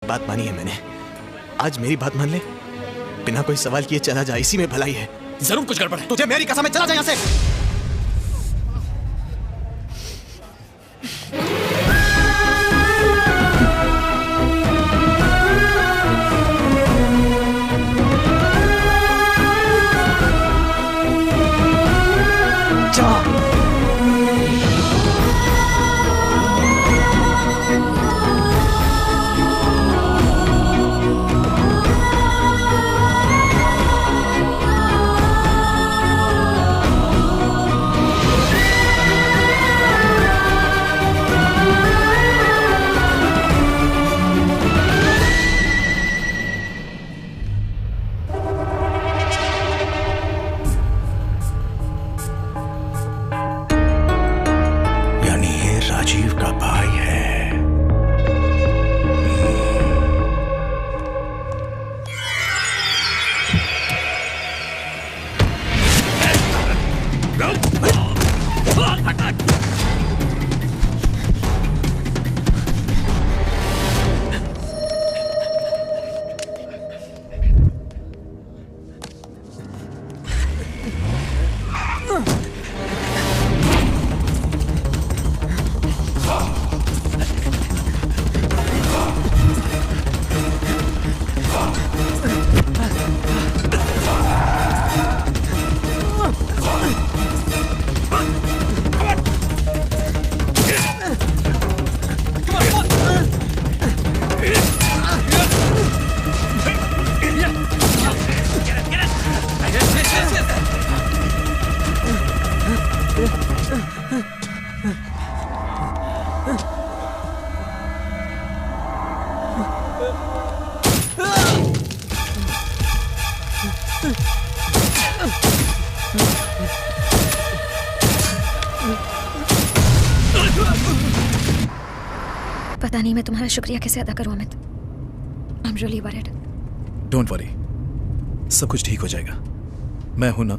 बात मानी है मैंने। आज मेरी बात मान ले, बिना कोई सवाल किए चला जा, इसी में भलाई है। जरूर कुछ गड़बड़ है। तुझे मेरी कसम है, चला जा यहाँ से। पता नहीं मैं तुम्हारा शुक्रिया कैसे अदा करूं Amit. I am really worried. Don't worry, सब कुछ ठीक हो जाएगा। मैं हूं ना।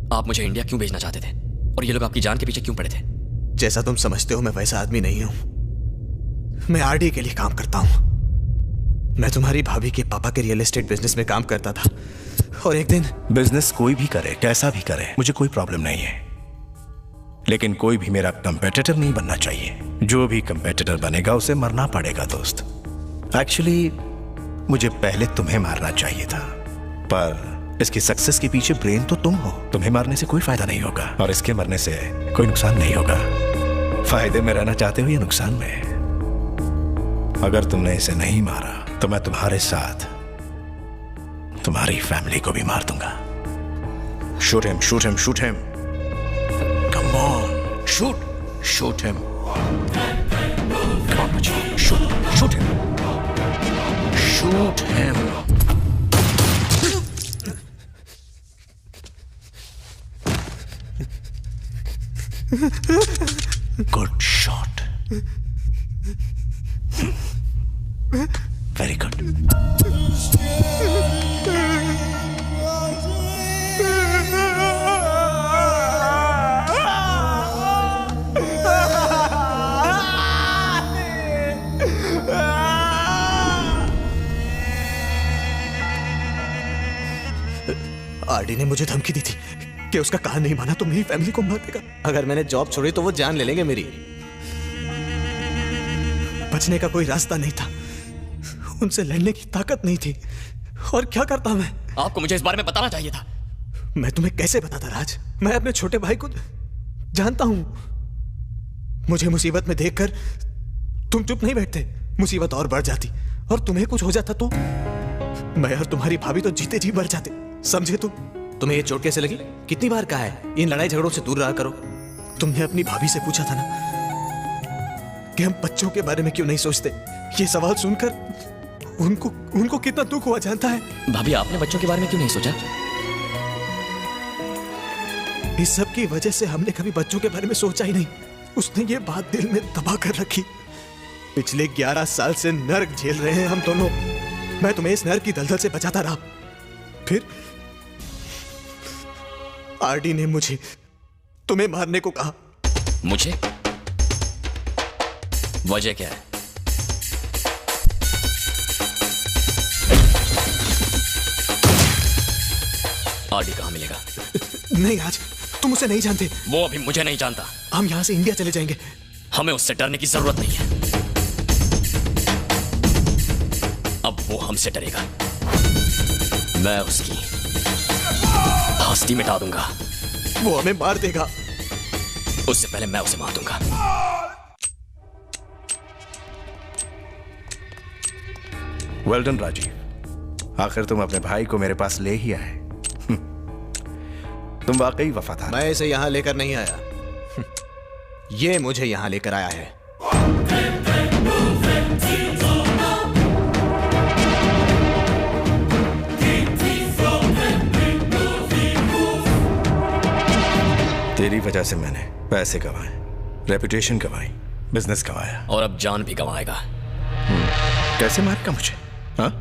आप मुझे इंडिया क्यों भेजना चाहते थे और ये लोग आपकी जान के पीछे क्यों पड़े थे? जैसा तुम समझते हो मैं वैसा आदमी नहीं हूं। मैं आरडी के लिए काम करता हूं। मैं तुम्हारी भाभी के पापा के रियल एस्टेट बिजनेस में काम करता था और एक दिन। बिजनेस कोई भी करे, कैसा भी करे, मुझे कोई प्रॉब्लम नहीं है, लेकिन कोई भी मेरा कंपेटिटर नहीं बनना चाहिए। जो भी कंपेटिटर बनेगा उसे मरना पड़ेगा दोस्त। एक्चुअली मुझे पहले तुम्हें मारना चाहिए था, पर इसकी सक्सेस के पीछे ब्रेन तो तुम हो। तुम्हें मारने से कोई फायदा नहीं होगा और इसके मरने से कोई नुकसान नहीं होगा। फायदे में रहना चाहते हो या नुकसान में? अगर तुमने इसे नहीं मारा तो मैं तुम्हारे साथ तुम्हारी फैमिली को भी मार दूंगा। Shoot him, shoot him, shoot him. Come on, shoot, shoot him. Come on बच्चे, shoot, shoot him, shoot him. Good shot. Very good. RD ने मुझे धमकी दी थी कि उसका कहा नहीं माना तो मेरी फैमिली को मार देगा। अगर मैंने जॉब छोड़ी तो वो जान ले लेंगे मेरी। बचने का कोई रास्ता नहीं था, उनसे लड़ने की ताकत नहीं थी, और क्या करता मैं? आपको मुझे इस बारे में बताना चाहिए था। मैं तुम्हें कैसे बताता राज? मैं अपने छोटे भाई को जानता हूं। मुझे मुसीबत में देखकर तुम चुप नहीं बैठते, मुसीबत और बढ़ जाती, और तुम्हें कुछ हो जाता तो मैं और तुम्हारी भाभी तो जीते जी मर जाते, समझे तुम? तुम्हें ये चोट कैसे लगी? कितनी बार कहा है इन लड़ाई झगड़ों से दूर रहा करो। तुमने अपनी भाभी से पूछा था ना कि हम बच्चों के बारे में क्यों नहीं सोचते? ये सवाल सुनकर उनको कितना दुख हुआ जानता है? भाभी, आपने बच्चों के बारे में क्यों नहीं सोचा? इस सब की वजह से हमने कभी बच्चों के बारे में सोचा ही नहीं। उसने ये बात दिल में दबा कर रखी। पिछले 11 साल से नर्क झेल रहे हैं हम दोनों। मैं तुम्हें इस नर्क की दलदल से बचाता रहा, फिर आरडी ने मुझे तुम्हें मारने को कहा। मुझे? वजह क्या है? आरडी कहां मिलेगा? नहीं राज, तुम उसे नहीं जानते। वो अभी मुझे नहीं जानता। हम यहां से इंडिया चले जाएंगे। हमें उससे डरने की जरूरत नहीं है। अब वो हमसे डरेगा, मैं उसकी हस्ती मिटा दूंगा। वो हमें मार देगा। उससे पहले मैं उसे मार दूंगा। वेल डन राजीव, आखिर तुम अपने भाई को मेरे पास ले ही आए। तुम वाकई वफादार। मैं इसे यहां लेकर नहीं आया, ये मुझे यहां लेकर आया है। तेरी वजह से मैंने पैसे गंवाए, रेपुटेशन गंवाई, बिजनेस गंवाया, और अब जान भी गंवाएगा। कैसे मारेगा मुझे? हाँ?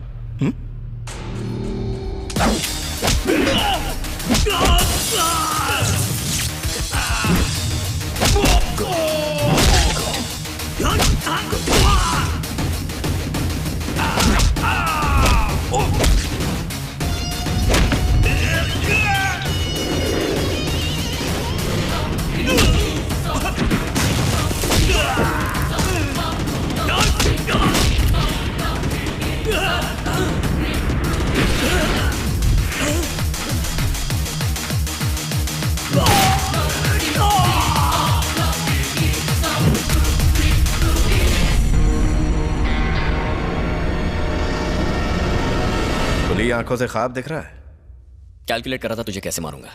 खुली आंखों से ख्वाब दिख रहा है? कैलकुलेट कर रहा था तुझे कैसे मारूंगा।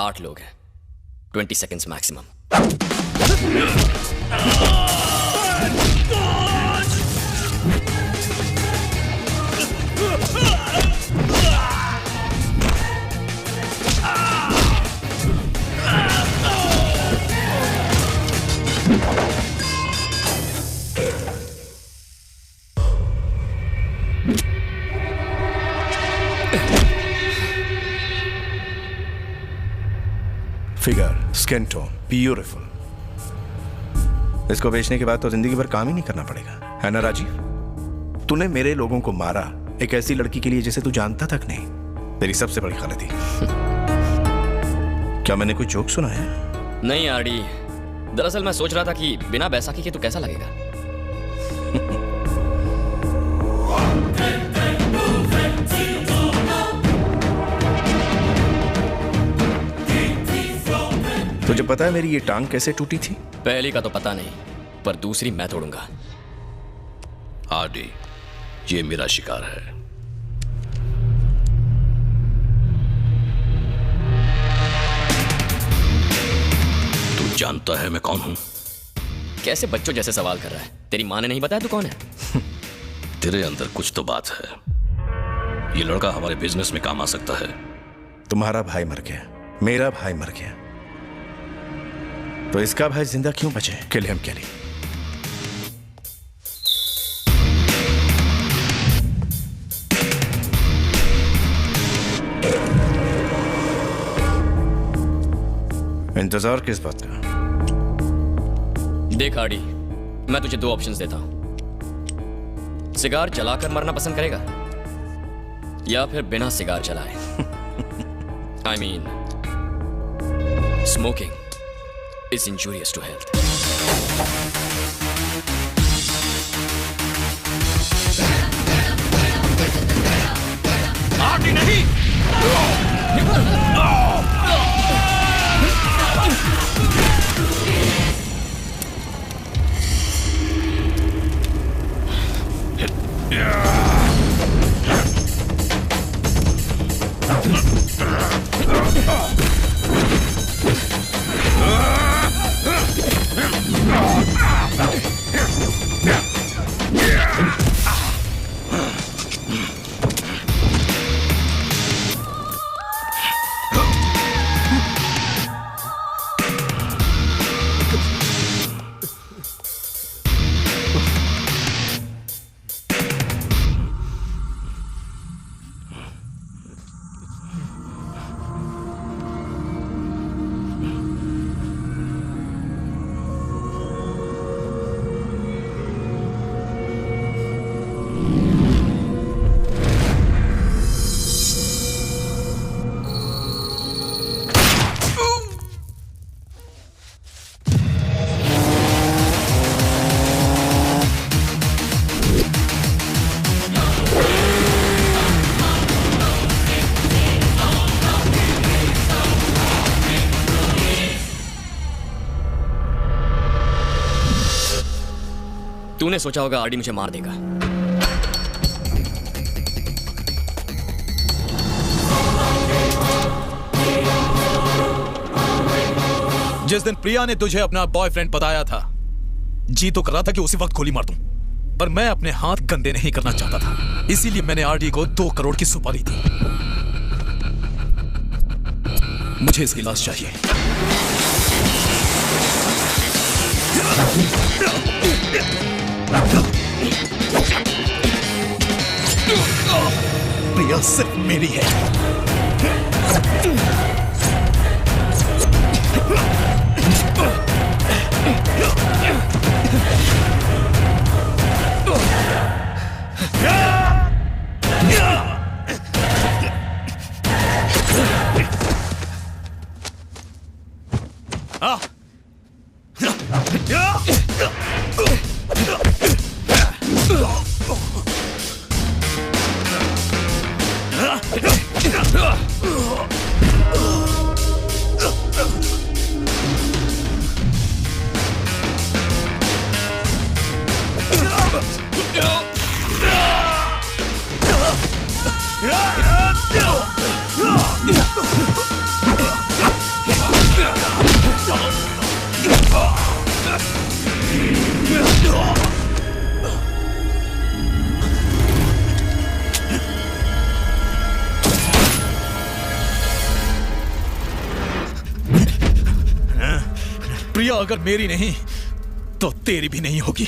8 लोग हैं, 20 seconds maximum. Figure, skin tone, beautiful. इसको बेचने के बाद तो जिंदगी भर काम ही नहीं करना पड़ेगा, है ना राजीव? तूने मेरे लोगों को मारा एक ऐसी लड़की के लिए जिसे तू जानता तक नहीं। तेरी सबसे बड़ी गलती। क्या मैंने कोई जोक सुना है? नहीं आरडी, दरअसल मैं सोच रहा था कि बिना बैसाखी के तू कैसा लगेगा। तुझे पता है मेरी ये टांग कैसे टूटी थी? पहली का तो पता नहीं, पर दूसरी मैं तोड़ूंगा। आरडी, ये मेरा शिकार है। तू जानता है मैं कौन हूं? कैसे बच्चों जैसे सवाल कर रहा है? तेरी माँ ने नहीं बताया तू कौन है? तेरे अंदर कुछ तो बात है। ये लड़का हमारे बिजनेस में काम आ सकता है। तुम्हारा भाई मर गया, मेरा भाई मर गया, तो इसका भाई जिंदा क्यों बचे? किल हिम केली। इंतजार किस बात का? देख आरडी, मैं तुझे 2 ऑप्शंस देता हूं। सिगार जलाकर मरना पसंद करेगा या फिर बिना सिगार जलाए? I mean, smoking is injurious to health. तूने सोचा होगा आरडी मुझे मार देगा। जिस दिन प्रिया ने तुझे अपना बॉयफ्रेंड बताया था, जी तो कर रहा था कि उसी वक्त गोली मार दूं, पर मैं अपने हाथ गंदे नहीं करना चाहता था, इसीलिए मैंने आरडी को 2 करोड़ की सुपारी दी। मुझे इसकी लाश चाहिए। प्रिया सिर्फ मेरी है। प्रिया अगर मेरी नहीं तो तेरी भी नहीं होगी।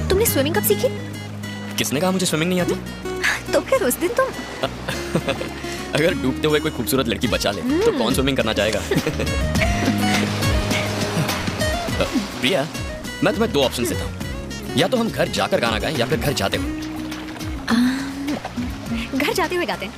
तुमने स्विमिंग कब सीखी? किसने कहा मुझे स्विमिंग नहीं आती? तो फिर उस दिन तुम अगर डूबते हुए कोई खूबसूरत लड़की बचा ले तो कौन स्विमिंग करना चाहेगा? प्रिया, मैं तुम्हें 2 ऑप्शन देता हूँ, या तो हम घर जाकर गाना गाएं या फिर घर जाते हुए। घर जाते हुए गाते हैं।